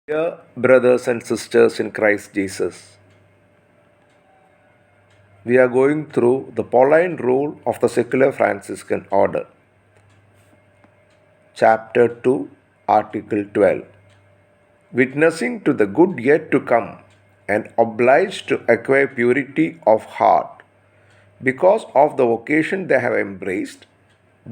Dear brothers and sisters in Christ Jesus, we are going through the Pauline rule of the secular Franciscan order, Chapter 2, Article 12. Witnessing to the good yet to come and obliged to acquire purity of heart, because of the vocation they have embraced,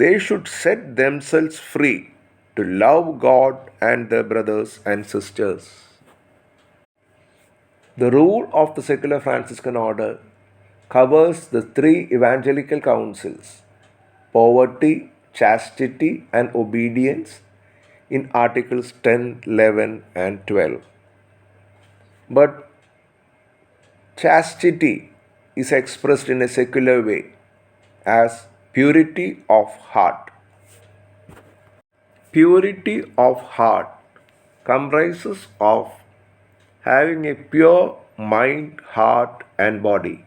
they should set themselves free to love God and their brothers and sisters. The rule of the secular Franciscan order covers the three evangelical counsels poverty, chastity, and obedience in Articles 10, 11, and 12. But chastity is expressed in a secular way as purity of heart. Purity of heart comprises of having a pure mind, heart, and body.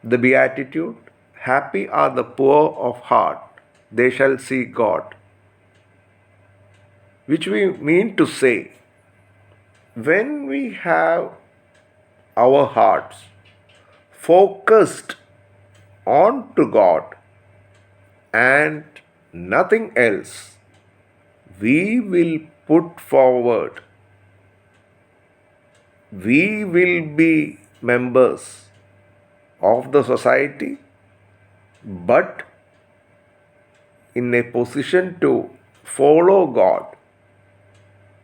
The Beatitude, happy are the poor of heart, they shall see God. Which we mean to say, when we have our hearts focused on to God and nothing else, we will put forward, we will be members of the society, but in a position to follow God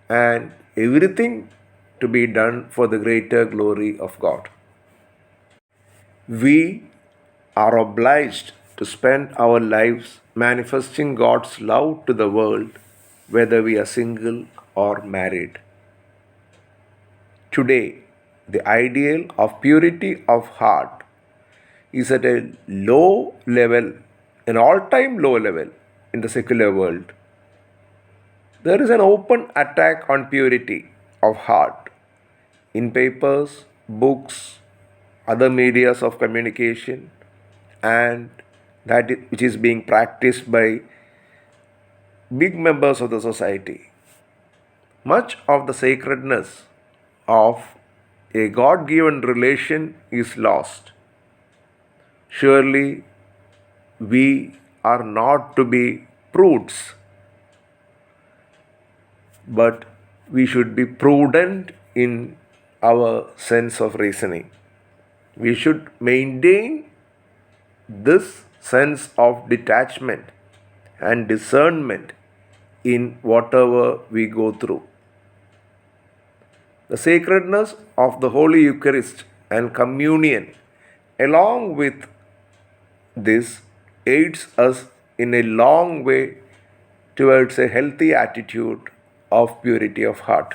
and everything to be done for the greater glory of God. We are obliged to spend our lives manifesting God's love to the world, whether we are single or married. Today, the ideal of purity of heart is at a low level, an all-time low level in the secular world. There is an open attack on purity of heart in papers, books, other medias of communication, and which is being practiced by big members of the society. Much of the sacredness of a God-given relation is lost. Surely we are not to be prudes, but we should be prudent in our sense of reasoning. We should maintain this sense of detachment and discernment in whatever we go through. The sacredness of the Holy Eucharist and communion, along with this, aids us in a long way towards a healthy attitude of purity of heart.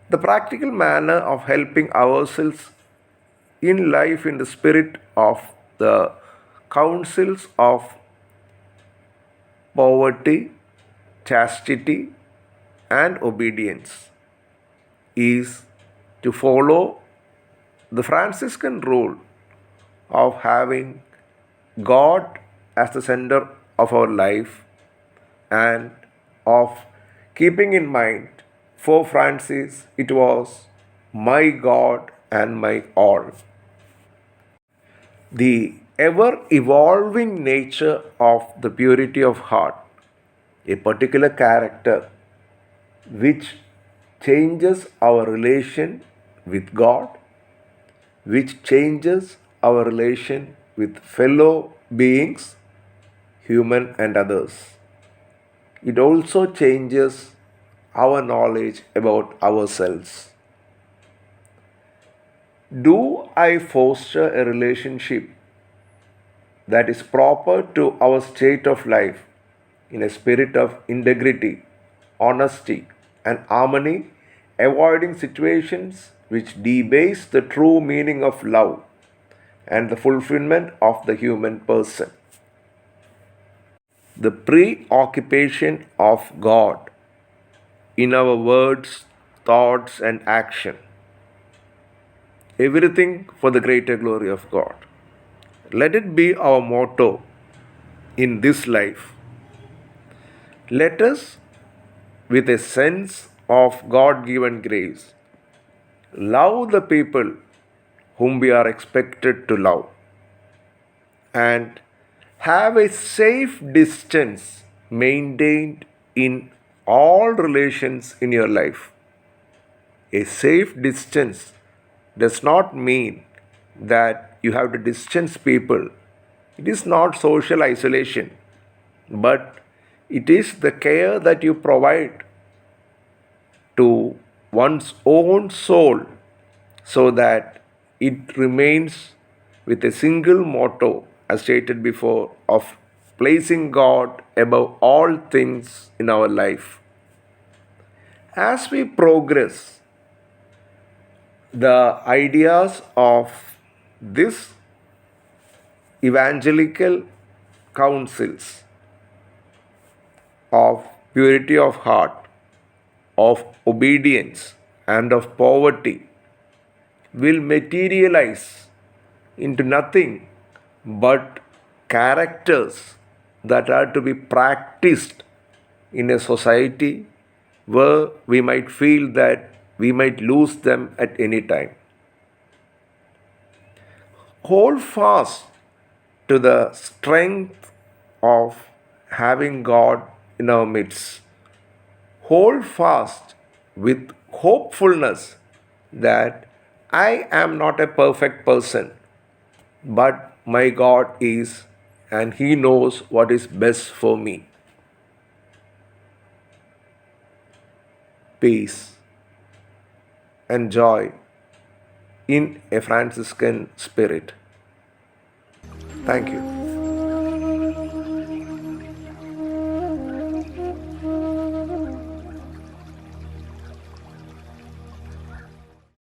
The practical manner of helping ourselves in life in the spirit of the counsels of poverty, chastity, and obedience is to follow the Franciscan rule of having God as the center of our life and of keeping in mind, for Francis, it was my God and my all. The ever evolving nature of the purity of heart, a particular character which changes our relation with God, which changes our relation with fellow beings, human and others. It also changes our knowledge about ourselves. Do I foster a relationship that is proper to our state of life in a spirit of integrity, honesty, and harmony, avoiding situations which debase the true meaning of love and the fulfillment of the human person? The preoccupation of God in our words, thoughts, and action. Everything for the greater glory of God. Let it be our motto in this life. Let us with a sense of God given grace. Love the people whom we are expected to love, and have a safe distance maintained in all relations in your life. A safe distance does not mean that you have to distance people. It is not social isolation, but it is the care that you provide to one's own soul so that it remains with a single motto, as stated before, of placing God above all things in our life. As we progress, the ideas of this evangelical counsels of purity of heart, of obedience, and of poverty will materialize into nothing but characters that are to be practiced in a society where we might feel that we might lose them at any time. Hold fast to the strength of having God in our midst. Hold fast with hopefulness that I am not a perfect person, but my God is, and He knows what is best for me. Peace and joy in a Franciscan spirit. Thank you.